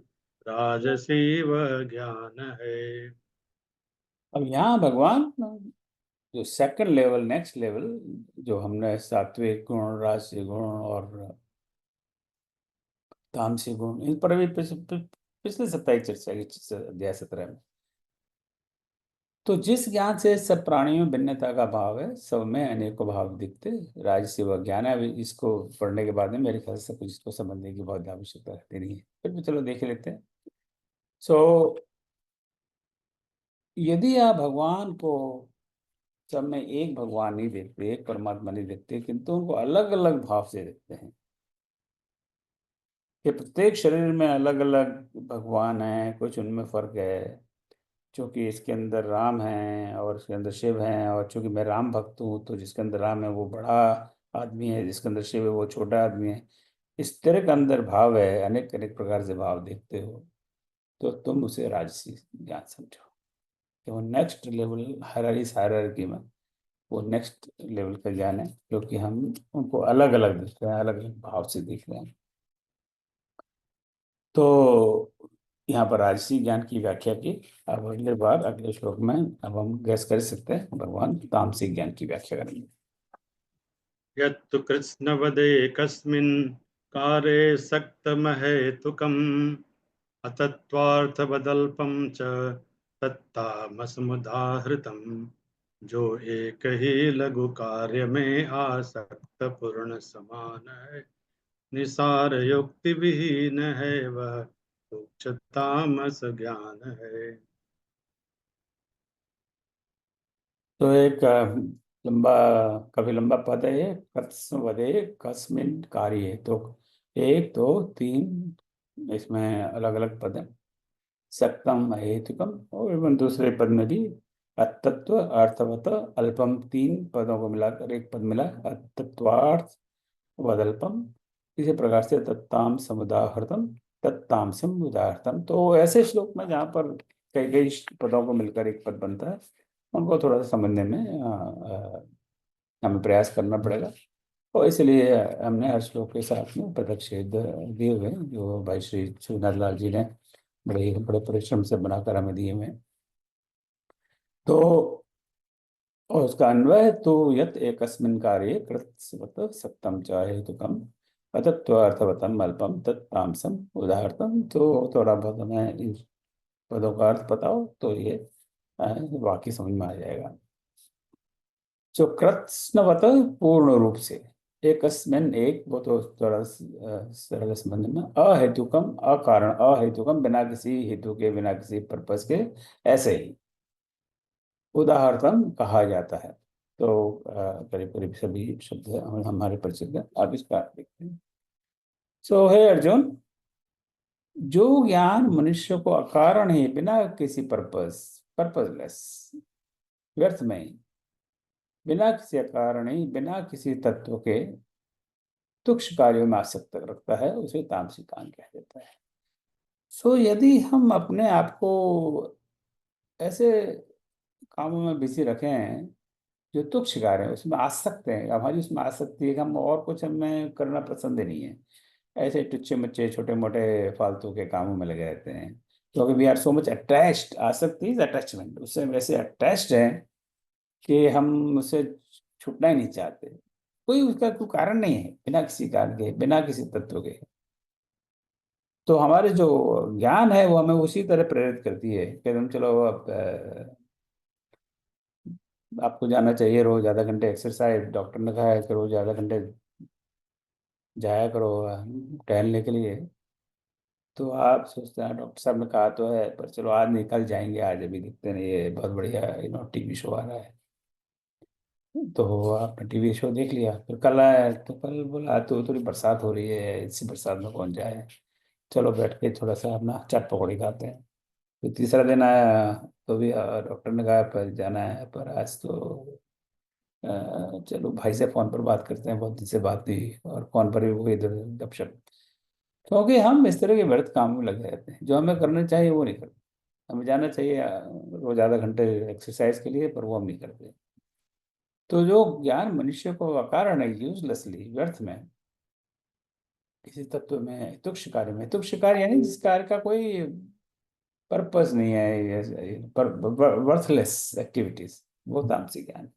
राजसी वह ज्ञान है। अब यहाँ भगवान जो सेकंड लेवल, नेक्स्ट लेवल, जो हमने सात्विक गुण, राजसी गुण और तामसी गुण, इन पर भी पिछले सप्ताह की चर्चा की, अध्याय 17 में। तो जिस ज्ञान से सब प्राणियों में भिन्नता का भाव है, सब में अनेकों भाव दिखते, राजसी वह ज्ञान है। अभी इसको पढ़ने के बाद में मेरे ख्याल से कुछ इसको समझने की बहुत आवश्यकता रहती नहीं है, फिर भी चलो देख लेते हैं। सो यदि आप भगवान को, सब में एक भगवान नहीं देखते, एक परमात्मा नहीं देखते, किंतु उनको अलग अलग भाव से देखते हैं कि प्रत्येक शरीर में अलग अलग भगवान है, कुछ उनमें फर्क है। चूंकि इसके अंदर राम है और इसके अंदर शिव है, और चूंकि मैं राम भक्त हूँ, तो जिसके अंदर राम है वो बड़ा आदमी है, जिसके अंदर शिव है वो छोटा आदमी है। इस तरह का अंदर भाव है, अनेक अनेक प्रकार से भाव देखते हो, तो तुम उसे राजसी ज्ञान समझो। कि वो नेक्स्ट लेवल, हायरार्की में वो नेक्स्ट लेवल का ज्ञान है, क्योंकि हम उनको अलग अलग देख रहे हैं, अलग अलग भाव से देख रहे हैं। तो यहाँ पर राजसी ज्ञान की व्याख्या की। अब अगले बार, अगले श्लोक में अब हम गैस कर सकते हैं भगवान तामसिक ज्ञान की व्याख्या करेंगे। यत्तु कृत्स्नवदे कस्मिन् कारे सक्तमहेतुकम् अतत्त्वार्थवदल्पं च तत्तामसमुदाहृतम्। जो एक ही लघु कार्य में आसक्त पूर्ण समान है, निसार युक्ति विहीन है, वह तुच्छ तामस ज्ञान है। तो एक लंबा, काफी लंबा पद है ये। कृत्स्नवदे कस्मिन् कार्ये, तो एक दो तीन इसमें अलग अलग पद है। सक्तम अहेतुकम, और एवं दूसरे पद में भी अतत्व अर्थवत अल्पम, तीन पदों को मिलाकर एक पद मिला, अतत्वार्थ वदल्पम। इसी प्रकार से तत्तामसम उदाहृतम तत्तामसम उदाहृतम। तो ऐसे श्लोक में जहाँ पर कई कई पदों को मिलकर एक पद बनता है, उनको थोड़ा सा समझने में हमें प्रयास करना पड़ेगा। और इसलिए हमने हर श्लोक के साथ में पदच्छेद दिए हुए हैं, जो भाई श्री शिवनाथ लाल जी ने बड़े परिश्रम से बनाकर हमें दिए हुए हैं। तो और उसका अन्वय तो यत एकस्मिन् कार्ये कृत्स्वत सप्तम च हेतुकम अतत्वार्थवतम अल्पम तत्तामसम उदाहरणम। तो थोड़ा बहुत हमें इन पदों का अर्थ बताओ तो ये वाक्य समझ में आ जाएगा। जो कृत्स्नवत पूर्ण रूप से, एकस्मिन् एक, वो तो थोड़ा सरल संबंध में, अहेतुकम अकारण, अहेतुकम बिना किसी हेतु के, बिना किसी पर्पस के, ऐसे ही उदाहरणम कहा जाता है। तो करीब करीब सभी शब्द हमारे परिचित हैं। आप इसका अर्थ देखते हैं। सो हे अर्जुन, जो ज्ञान मनुष्य को अकारण ही, बिना किसी पर्पसलेस, व्यर्थ में ही, बिना किसी कारण ही, बिना किसी तत्व के तुक्ष कार्यों में आसक्त रखता है, उसे तामसिक ज्ञान कहा जाता है। सो यदि हम अपने आप को ऐसे कामों में बिजी रखें जो तुच्छ कार्य है, उसमें आसक्त हैं, हमारी उसमें आसक्ति है कि हम और कुछ हमें करना पसंद ही नहीं है, ऐसे टुच्चे मुच्चे छोटे मोटे फालतू के कामों में लगे रहते हैं, क्योंकि we are so much attached. आसक्ति इज अटैचमेंट, उससे वैसे अटैच्ड है कि हम उससे छूटना ही नहीं चाहते। कोई उसका कोई कारण नहीं है, बिना किसी कारण के, बिना किसी तत्व के। तो हमारे जो ज्ञान है वो हमें उसी तरह प्रेरित करती है कि हम चलो अब आपको जाना चाहिए रोज आधा घंटे एक्सरसाइज, डॉक्टर ने कहा है कि रोज आधा घंटे जाया करो टहलने के लिए। तो आप सोचते हैं डॉक्टर साहब ने कहा तो है, पर चलो आज नहीं कल जाएंगे, आज अभी दिखते नहीं, ये बहुत बढ़िया टीवी शो आ रहा है। तो आपने टीवी शो देख लिया, फिर कल आया तो कल बोला तो थोड़ी बरसात हो रही है, इसी बरसात में कौन जाए, चलो बैठ के थोड़ा सा अपना चाट पकौड़ी खाते हैं। फिर तीसरा दिन आया तो भी डॉक्टर ने कहा पर जाना है, पर आज तो चलो भाई से फोन पर बात करते हैं, बहुत दिन से बात नहीं, और फोन पर भी वो इधर गपशप। क्योंकि हम इस तरह के व्यर्थ काम में लगे रहते हैं, जो हमें करना चाहिए वो नहीं करते। हमें जाना चाहिए रोज आधा घंटे एक्सरसाइज के लिए, पर वो हम नहीं करते। तो जो ज्ञान मनुष्य को अकारण है, यूजलेसली, व्यर्थ में, किसी तत्व में, तुक्ष कार्य में, तुक्ष कार्य यानी जिस कार्य का कोई पर्पस नहीं है, पर वर्थलेस एक्टिविटीज, वो तामसिक ज्ञान।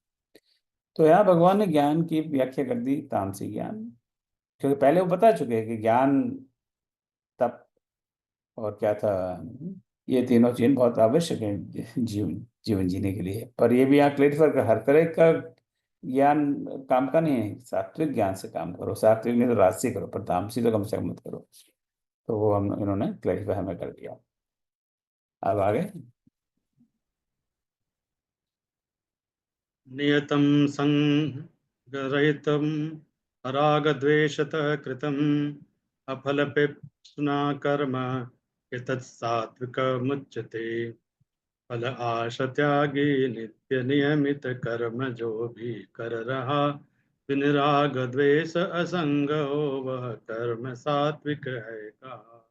तो यहाँ भगवान ने ज्ञान की व्याख्या कर दी, तामसिक ज्ञान। क्योंकि पहले वो बता चुके हैं कि ज्ञान, तप और क्या था, ये तीनों चीज बहुत आवश्यक है जीवन जीवन जीने के लिए। पर ये भी यहाँ क्लेरिफाई कर, हर तरह का ज्ञान काम का नहीं है। सात्विक ज्ञान से काम करो, सात्विक नहीं तो राजसी करो, पर तामसी तो कम से कम मत करो। तो वो हम इन्होंने क्लेरिफाई हमें कर दिया। अब आगे। नियतं सङ्गरहितम् अरागद्वेषतः कृतम् अफलप्रेप्सुना कर्म एतत् सात्विकमुच्यते। फल आशा त्यागी नित्य नियमित कर्म जो भी कर रहा विनिराग द्वेष असंग हो वह कर्म सात्विक है कहा।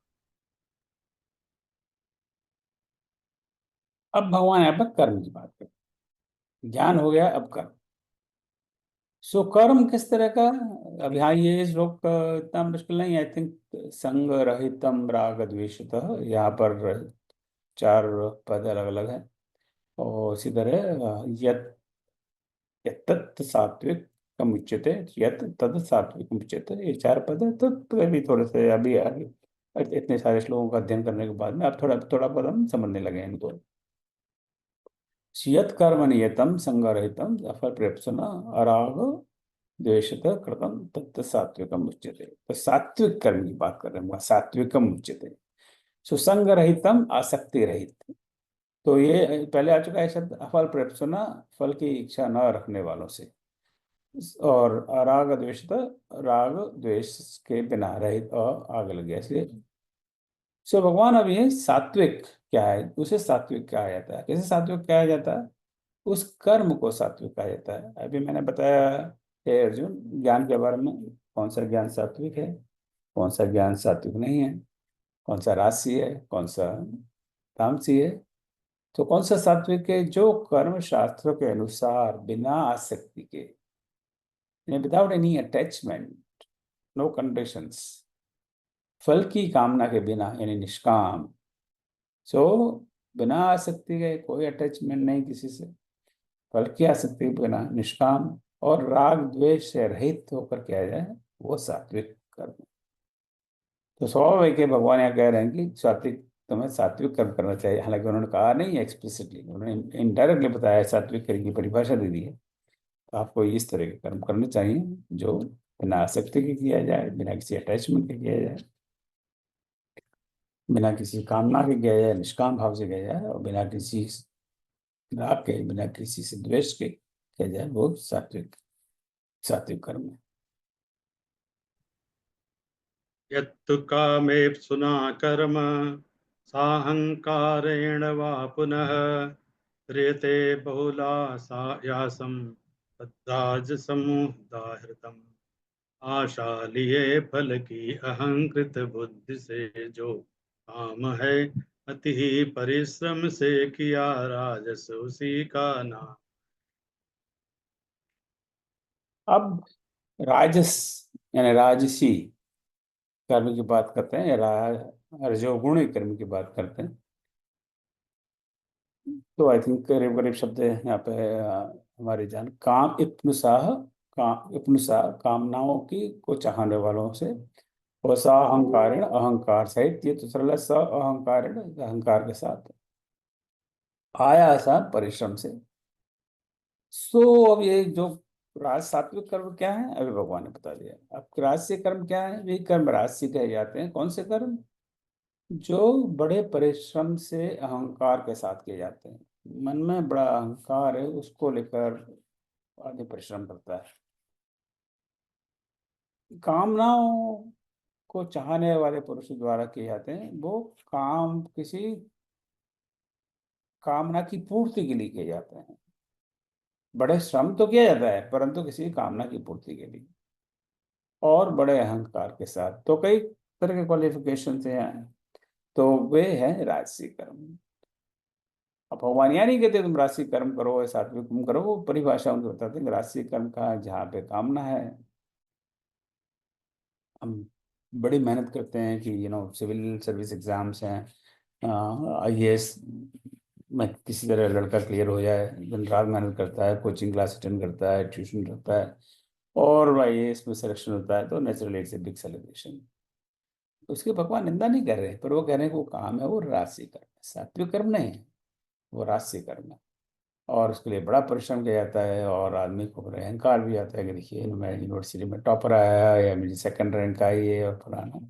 अब भगवान यहाँ पर कर्म की बात करते, ज्ञान हो गया, अब कर्म। सो कर्म किस तरह का। अब यहाँ ये श्लोक इतना मुश्किल नहीं, आई थिंक। संग रहितम राग द्वेषतः, यहाँ पर चार पद अलग अलग हैं। और इसी तरह यत यत्तत् सात्विक मुच्यते, यत तद सात्विक मुच्यते, ये चार पद है। तो अभी थोड़े से अभी आगे इतने सारे श्लोकों का अध्ययन करने के बाद में अब थोड़ा थोड़ा पद हम समझने लगे हैं इनको। यत कर्म नियतम संगरहितम अफल प्रेप्सुना अराग द्वेषतः कृतम तत् सात्विकम उच्यते। तो सात्विक कर्म की बात कर रहे हैं, सात्विकम उच्यते। सुसंग रहितम, आसक्ति रहित। तो ये पहले आ चुका है शब्द, अफल प्रेप्सुना, फल की इच्छा न रखने वालों से। और राग द्वेषतः, राग द्वेष के बिना रहित, और आगे लग गया इसलिए। सो भगवान अब ये सात्विक क्या है, उसे सात्विक कहा जाता है। कैसे सात्विक कहा जाता है, उस कर्म को सात्विक कहा जाता है। अभी मैंने बताया हे अर्जुन ज्ञान के बारे में, कौन सा ज्ञान सात्विक है। कौन सा ज्ञान सात्विक नहीं है, कौन सा राजसी है, कौन सा तामसी है। तो कौन सा सात्विक है? जो कर्म शास्त्रों के अनुसार बिना आसक्ति के, without any attachment, no conditions, फल की कामना के बिना, यानी निष्काम। सो बिना आसक्ति के, कोई अटैचमेंट नहीं किसी से, फल की आसक्ति के बिना, निष्काम और राग द्वेष से रहित होकर किया जाए, वो सात्विक कर्म है। तो स्वाभाविक है, भगवान यहाँ कह रहे हैं कि सात्विक, तुम्हें सात्विक कर्म करना चाहिए। हालांकि उन्होंने कहा नहीं एक्सप्लिसिटली, उन्होंने इनडायरेक्टली बताया, सात्विक कर्म की परिभाषा दे दी है। तो आपको इस तरह के कर्म करने चाहिए जो बिना आसक्ति के किया जाए, बिना किसी अटैचमेंट के किया जाए, बिना किसी कामना के किया जाए, निष्काम भाव से किया जाए, और बिना किसी राग के, बिना किसी से द्वेष के किया जाए, वो सात्विक सात्विक कर्म है। यत्तु कामेप्सुना कर्म साहंकारेण वा पुनः क्रियते बहुलायासं तद्राजसमुदाहृतम्। आशालिए फल की अहंकृत बुद्धि से जो काम है, अति ही परिश्रम से किया राजस उसी का नाम। अब राजस यानी राजसी कर्म की बात करते हैं, रजोगुणी कर्म की बात करते हैं। तो आई थिंक करीब करीब शब्द है यहाँ पे हमारे जान, काम इप्नुसाह, कामनाओं की को चाहने वालों से, और स अहंकारेण, अहंकार सहित, ये तो सरल है, स अहंकारेण, अहंकार के साथ, आयासा परिश्रम से। सो अब ये जो राज सात्विक कर्म क्या है, अभी भगवान ने बता दिया। अब राजसी कर्म क्या है? वे कर्म राजसी कहे जाते हैं। कौन से कर्म? जो बड़े परिश्रम से अहंकार के साथ किए जाते हैं। मन में बड़ा अहंकार है, उसको लेकर आदमी परिश्रम करता है। कामनाओं को चाहने वाले पुरुषों द्वारा किए जाते हैं, वो काम किसी कामना की पूर्ति के लिए किए जाते हैं। बड़े श्रम तो किया जाता है, परंतु किसी कामना की पूर्ति के लिए, और बड़े अहंकार के साथ। तो कई तरह के क्वालिफिकेशन हैं, तो वे हैं राजसी कर्म। अब भगवान यहाँ नहीं कहते तुम राजसी कर्म करो या सात्विक कर्म करो, वो परिभाषा उनको बताते हैं। राजसी कर्म का जहाँ पे कामना है, हम बड़ी मेहनत करते हैं कि सिविल सर्विस एग्जाम्स हैं, IAS में किसी तरह लड़का क्लियर हो जाए, दिन रात मेहनत करता है, कोचिंग क्लास अटेंड करता है, ट्यूशन करता है, और IAS में सिलेक्शन होता है, तो naturally it's a big celebration. उसकी भगवान निंदा नहीं कर रहे, पर वो कह रहे हैं कि वो काम है, वो राजसी कर्म है, सात्विक कर्म नहीं है, वो राजसी कर्म है। और उसके लिए बड़ा परिश्रम किया जाता है, और आदमी को बड़ा अहंकार भी आता है कि देखिए मैं यूनिवर्सिटी में टॉपर आया, या मुझे सेकंड रैंक आई है, और फलाना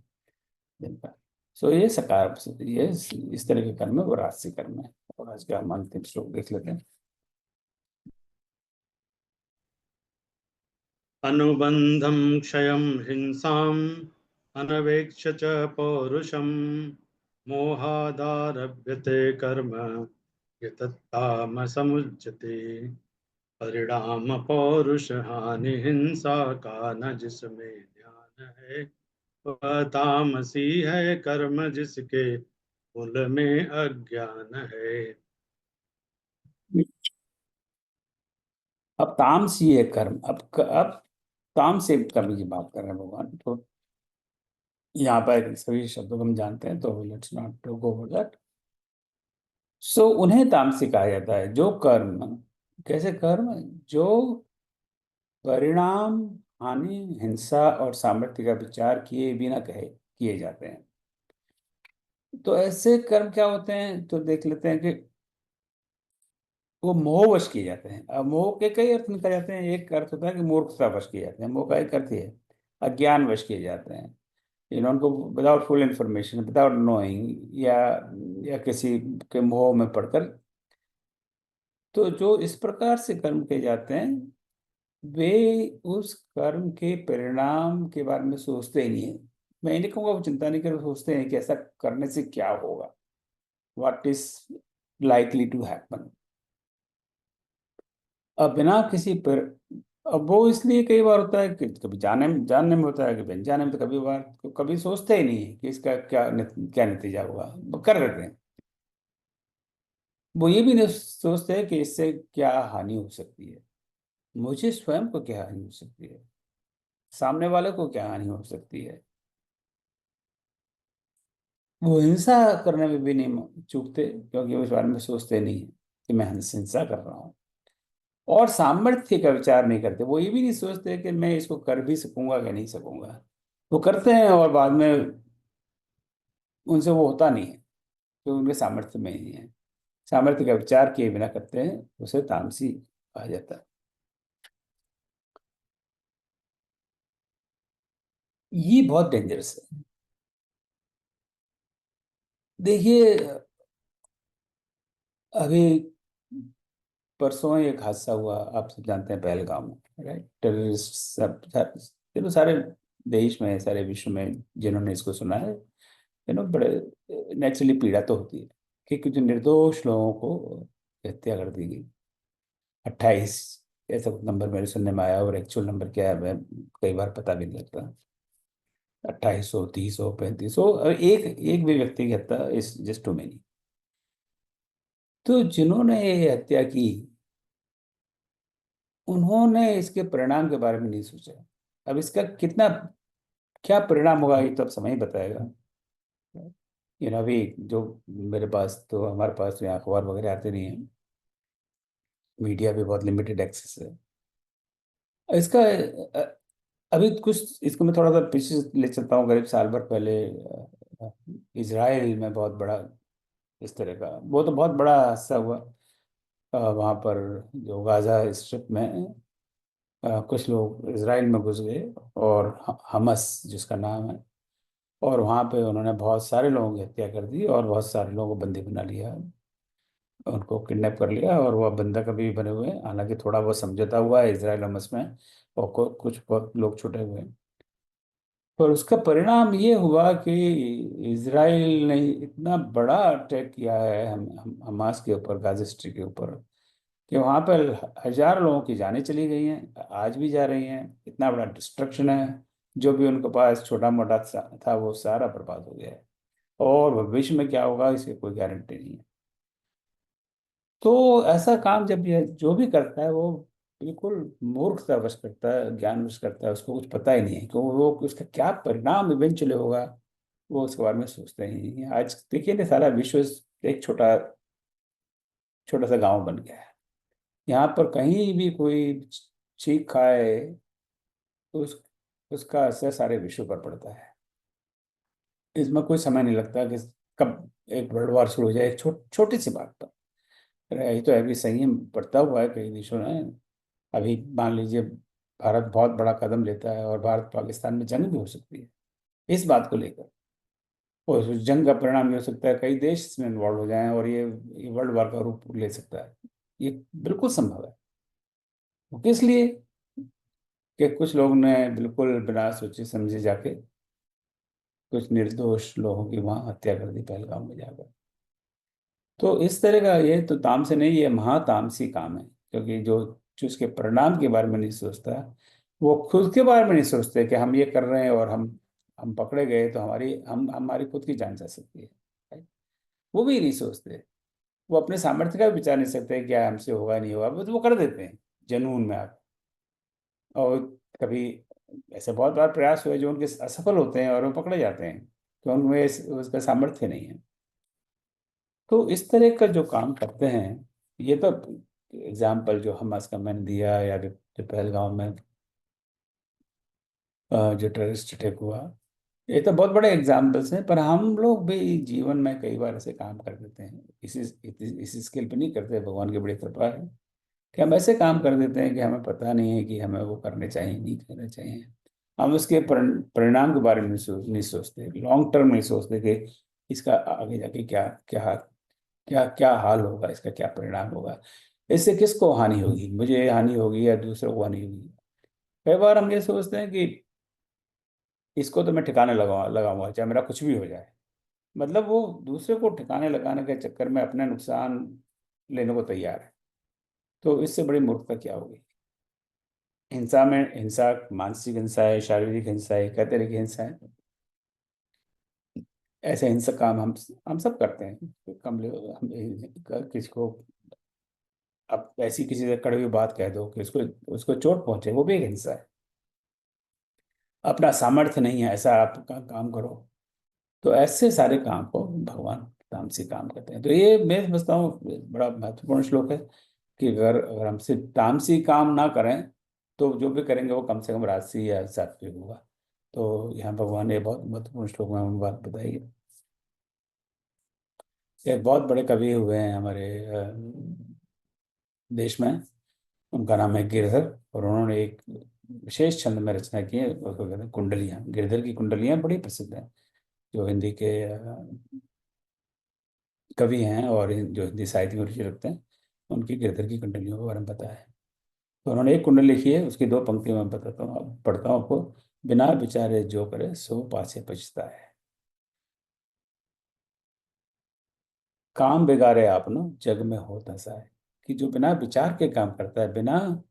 जिनका। सो ये सकार, ये इस तरह के कर्म है, वो राजसी कर्म है। और आज का हम अंतिम श्लोक देख लेते हैं। अनुबंधं क्षयं हिंसाम् अनवेक्ष्य च पौरुषं मोहादारभ्यते कर्म यतत्तामसमुच्यते। परिणाम पौरुष हानि हिंसा का न जिसमें ध्यान है, वह तामसी है कर्म जिसके मूल में अज्ञान है। अब तामसी है कर्म। अब तामसी कर्म की बात कर रहे हैं भगवान। तो यहाँ पर सभी शब्दों को हम जानते हैं, तो let's not go over that. So उन्हें तामसी कहा जाता है जो कर्म, कैसे कर्म, जो परिणाम, हानि, हिंसा और सामर्थ्य का विचार किए बिना कहे किए जाते हैं। तो ऐसे कर्म क्या होते हैं, तो देख लेते हैं कि वो मोहवश किए जाते हैं। अब मोह के कई अर्थ निकल जाते हैं। एक अर्थ होता है कि मूर्खतावश किए जाते हैं, मोह का एक अर्थ है अज्ञानवश किए जाते हैं, उनको without full information, without knowing, या किसी के मोह में पड़कर। तो जो इस प्रकार से कर्म किए जाते हैं, वे उस कर्म के परिणाम के बारे में सोचते ही नहीं है। मैं ये नहीं कहूँगा वो चिंता नहीं कर, सोचते हैं कि ऐसा करने से क्या होगा, what is likely to happen. अब बिना किसी अब वो इसलिए कई बार होता है कि कभी जानने में होता है, कभी अनजाने में, तो कभी बार तो कभी सोचते ही नहीं है कि इसका क्या नतीजा होगा, वो कर देते हैं। वो ये भी नहीं सोचते हैं कि इससे क्या हानि हो सकती है, मुझे स्वयं को क्या हानि हो सकती है, सामने वाले को क्या हानि हो सकती है। वो हिंसा करने में भी नहीं चूकते, क्योंकि वो इस बारे में सोचते नहीं है कि मैं हिंसा कर रहा हूँ। और सामर्थ्य का विचार नहीं करते, वो ये भी नहीं सोचते कि मैं इसको कर भी सकूंगा कि नहीं सकूंगा। वो करते हैं और बाद में उनसे वो होता नहीं है, तो उनके सामर्थ्य में ही नहीं है। सामर्थ्य का विचार किए बिना करते हैं, उसे तामसी कहा जाता है। ये बहुत डेंजरस है। देखिए, अभी परसों एक हादसा हुआ, आप सब जानते हैं, पहलगाम में, राइट। टेररिस्ट सब चलो सारे देश में, सारे विश्व में जिन्होंने इसको सुना है, बड़े नेचुरली पीड़ा तो होती है कि कुछ निर्दोष लोगों को हत्या कर दी गई। 28 ऐसा कुछ नंबर मेरे सुनने में आया, और एक्चुअल नंबर क्या है मैं कई बार पता भी नहीं लगता। 2800, 3000, 3500, और एक एक भी व्यक्ति की हत्या इज जस्ट टू मेनी। तो जिन्होंने ये हत्या की, उन्होंने इसके परिणाम के बारे में नहीं सोचा। अब इसका कितना क्या परिणाम होगा ये तो अब समय ही बताएगा। अभी जो मेरे पास तो, हमारे पास तो यहाँ अखबार वगैरह आते नहीं है, मीडिया भी बहुत लिमिटेड एक्सेस है इसका। अभी कुछ इसको मैं थोड़ा सा पीछे ले चलता हूँ, करीब साल भर पहले इजराइल में बहुत बड़ा इस तरह का, वो तो बहुत बड़ा हादसा हुआ। वहाँ पर जो गाजा स्ट्रिप में कुछ लोग इजराइल में घुस गए, और हमस जिसका नाम है, और वहाँ पे उन्होंने बहुत सारे लोगों की हत्या कर दी और बहुत सारे लोगों को बंदी बना लिया, उनको किडनैप कर लिया, और वो बंधक अभी भी बने हुए हैं। हालांकि थोड़ा बहुत समझौता हुआ है इसराइल हमस में, और कुछ बहुत लोग छूटे हुए हैं। पर उसका परिणाम ये हुआ कि इसराइल ने इतना बड़ा अटैक किया है हमास के ऊपर, गाजा स्ट्रिप के ऊपर, कि वहाँ पर हजार लोगों की जानें चली गई हैं, आज भी जा रही हैं। इतना बड़ा डिस्ट्रक्शन है, जो भी उनके पास छोटा मोटा था वो सारा बर्बाद हो गया है, और भविष्य में क्या होगा इसकी कोई गारंटी नहीं है। तो ऐसा काम जब ये जो भी करता है, वो बिल्कुल मूर्खतावश करता है, ज्ञानवश करता है, उसको कुछ पता ही नहीं है कि वो उसका क्या परिणाम इवेंचुअली होगा, वो उसके बारे में सोचते ही नहीं है। आज देखिए ना, सारा विश्व एक छोटा छोटा सा गांव बन गया है। यहाँ पर कहीं भी कोई चीख खाए तो उसका असर सारे विश्व पर पड़ता है। इसमें कोई समय नहीं लगता कि कब एक वर्ल्ड वार शुरू हो जाए, एक छोटी सी बात पर। ये तो अभी संयम बढ़ता हुआ है कई देशों ने। अभी मान लीजिए, भारत बहुत बड़ा कदम लेता है और भारत पाकिस्तान में जंग भी हो सकती है इस बात को लेकर, और उस जंग का परिणाम ये हो सकता है कई देश इसमें इन्वॉल्व हो जाएं, और ये वर्ल्ड वार का रूप ले सकता है। ये बिल्कुल संभव है। वो किस लिए? कि कुछ लोग ने बिल्कुल बिना सोचे समझे जाके कुछ निर्दोष लोगों की वहां हत्या कर दी पहलगाम में जाकर। तो इस तरह का, ये तो तामसी नहीं, ये महातामसी काम है, क्योंकि जो उसके परिणाम के बारे में नहीं सोचता, वो खुद के बारे में नहीं सोचते कि हम ये कर रहे हैं और हम पकड़े गए तो हमारी खुद की जान जा सकती है, right? वो भी नहीं सोचते। वो अपने सामर्थ्य का भी विचार नहीं सकते क्या हमसे होगा नहीं होगा, बस वो कर देते हैं जनून में आकर। और कभी ऐसे बहुत बार प्रयास हुए जो उनके असफल होते हैं और वो पकड़े जाते हैं, तो उनमें उसका सामर्थ्य नहीं है। तो इस तरह का जो काम करते हैं, ये तो एग्जाम्पल जो हमास का मैंने दिया, या जो पहलगांव में जो टेररिस्ट अटैक हुआ, ये तो बहुत बड़े एग्जाम्पल्स हैं। पर हम लोग भी जीवन में कई बार ऐसे काम कर देते हैं, इसी स्केल पे नहीं करते, भगवान की बड़ी कृपा है कि हम ऐसे काम कर देते हैं कि हमें पता नहीं है कि हमें वो करने चाहिए नहीं करने चाहिए। हम उसके परिणाम के बारे में नहीं सोचते, लॉन्ग टर्म नहीं सोचते कि इसका आगे जाके क्या क्या क्या क्या हाल होगा, इसका क्या परिणाम होगा, इससे किसको हानि होगी, मुझे हानि होगी या दूसरों को हानि होगी। कई बार हम ये सोचते हैं कि इसको तो मैं ठिकाने लगाऊंगा चाहे मेरा कुछ भी हो जाए। मतलब वो दूसरे को ठिकाने लगाने के चक्कर में अपने नुकसान लेने को तैयार है। तो इससे बड़ी मूर्खता क्या होगी। हिंसा में हिंसा, मानसिक हिंसा है, शारीरिक हिंसा है, कई तरह की हिंसा है। ऐसे हिंसक काम हम सब करते हैं। कम हम किसी को अब ऐसी किसी से कड़वी बात कह दो कि उसको उसको चोट पहुंचे, वो भी एक हिंसा है। अपना सामर्थ्य नहीं है ऐसा आप काम करो, तो ऐसे सारे काम को भगवान तामसी काम करते हैं। तो ये मैं समझता हूँ बड़ा महत्वपूर्ण श्लोक है कि अगर अगर हमसे तामसी काम ना करें तो जो भी करेंगे वो कम से कम राजसी या सात्विक होगा। तो यहाँ भगवान ने बहुत महत्वपूर्ण श्लोक में हमें बात बताई है। एक बहुत बड़े कवि हुए हैं हमारे देश में, उनका नाम है गिरधर, और उन्होंने एक विशेष छंद में रचना की है, उसको कहते हैं कुंडलियाँ। गिरधर की कुंडलियाँ बड़ी प्रसिद्ध हैं। जो हिंदी के कवि हैं और जो हिंदी साहित्य में रुचि रखते हैं, उनकी गिरधर की कुंडलियों के बारे में पता है। तो उन्होंने एक कुंडली लिखी है, उसकी दो पंक्तियां मैं बताता हूँ, पढ़ता हूँ आपको। बिना विचारे जो करे सो पाछे पछता है, काम बिगाड़े आपनो जग में हो दशा है। कि जो बिना विचार के काम करता है, बिना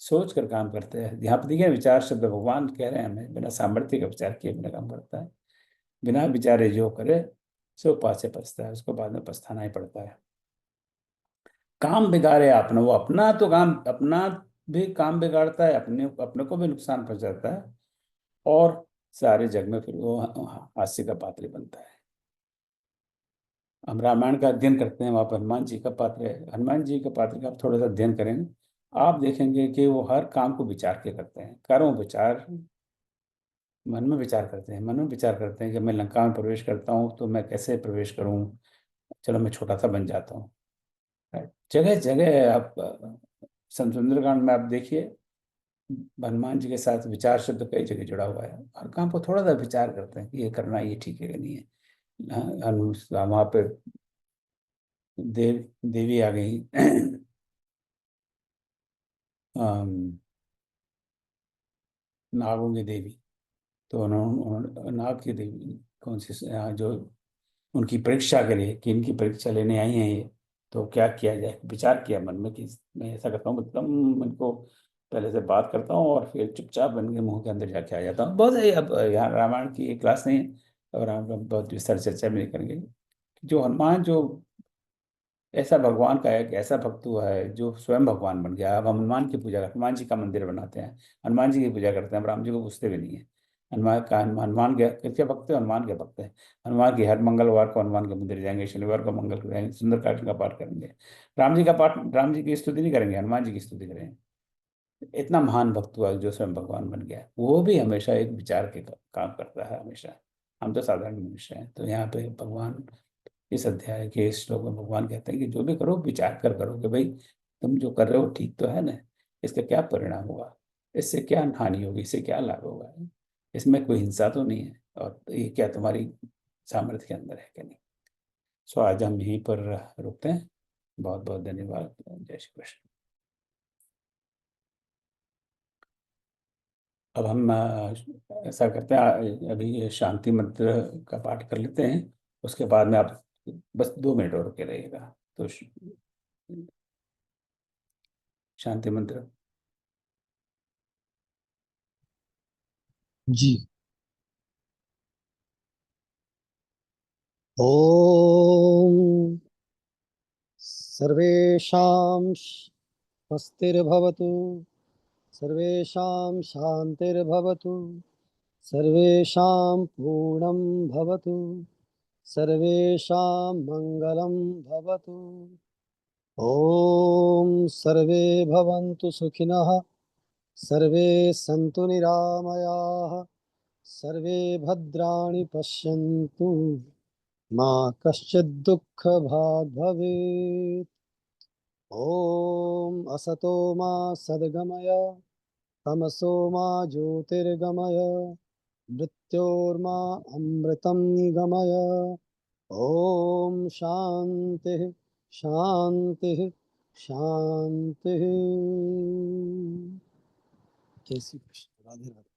सोच कर काम करता है, यहाँ पर देखिए विचार शब्द भगवान कह रहे हैं हमें, बिना सामर्थ्य का विचार किए बिना काम करता है, बिना विचारे जो करे सो पाछे पछता है, उसको बाद में पछताना ही पड़ता है। काम बिगाड़े आपने, वो अपना तो काम, अपना भी काम बिगाड़ता है, अपने अपने को भी नुकसान पहुंचाता है, और सारे जग में फिर वो हास्य का पात्र बनता है। हम रामायण का अध्ययन करते हैं, वहाँ पर हनुमान जी का पात्र है। हनुमान जी के पात्र का आप थोड़ा सा अध्ययन करेंगे, आप देखेंगे कि वो हर काम को विचार के करते हैं। करो विचार, मन में विचार करते हैं, मन में विचार करते हैं कि मैं लंका में प्रवेश करता हूँ तो मैं कैसे प्रवेश करूँ, चलो मैं छोटा सा बन जाता हूँ। जगह जगह आप सुंदरकांड में आप देखिए, हनुमान जी के साथ विचार शब्द कई जगह जुड़ा हुआ है। हर काम को थोड़ा सा विचार करते हैं कि ये करना, ये ठीक है कि नहीं है। वहां पे देवी आ गई नागों की देवी। तो नाग की देवी कौन सी जो उनकी परीक्षा के लिए, कि इनकी परीक्षा लेने आई हैं ये, तो क्या किया जाए। विचार किया मन में कि मैं ऐसा करता हूँ, एकदम इनको पहले से बात करता हूँ और फिर चुपचाप बन के मुंह के अंदर जाके आ जाता हूँ। बहुत है, अब यहाँ रामायण की एक क्लास नहीं है और हम बहुत विस्तार चर्चा भी नहीं करेंगे। जो हनुमान, जो ऐसा भगवान का एक ऐसा भक्त हुआ है जो स्वयं भगवान बन गया। अब हम हनुमान की पूजा, हनुमान जी का मंदिर बनाते हैं, हनुमान जी की पूजा करते हैं, हम राम जी को पूछते भी नहीं है। हनुमान के किसके भक्त है? हनुमान के भक्त है। हनुमान की हर मंगलवार को हनुमान के मंदिर जाएंगे, शनिवार को मंगल को जाएंगे, सुंदरकांड का पाठ करेंगे। राम जी का पाठ, राम जी की स्तुति नहीं करेंगे, हनुमान जी की स्तुति करेंगे। इतना महान भक्त हुआ जो स्वयं भगवान बन गया। वो भी हमेशा एक विचार के काम करता है हमेशा। हम तो साधारण मनुष्य हैं। तो यहाँ पे भगवान इस अध्याय के इस श्लोक में भगवान कहते हैं कि जो भी करो विचार कर करो कि भाई तुम जो कर रहे हो ठीक तो है ना, इसका क्या परिणाम होगा, इससे क्या हानि होगी, इससे क्या लाभ होगा, इसमें कोई हिंसा तो नहीं है, और ये क्या तुम्हारी सामर्थ्य के अंदर है कि नहीं। सो आज हम यहीं पर रुकते हैं। बहुत बहुत धन्यवाद। जय श्री कृष्ण। अब हम ऐसा करते हैं, अभी ये शांति मंत्र का पाठ कर लेते हैं, उसके बाद में आप बस 2 मिनट और रुके रहिएगा। तो शांति मंत्र। जी। ॐ सर्वेषां स्वस्तिर्भवतु, सर्वेषां शान्तिर्भवतु, सर्वेषां पूर्णं भवतु, सर्वेषां मङ्गलं भवतु। ॐ सर्वे भवन्तु सुखिनः, सर्वे सन्तु निरामयाः, सर्वे भद्राणि पश्यन्तु, मा कश्चित् दुःखभाग् भवेत्। ॐ असतो मा सद्गमय, तमसो मा ज्योतिर्गमय, मृत्योर्मा अमृतं गमय। ॐ शान्तिः शान्तिः शान्तिः। जय श्री कृष्ण। राधे राधे।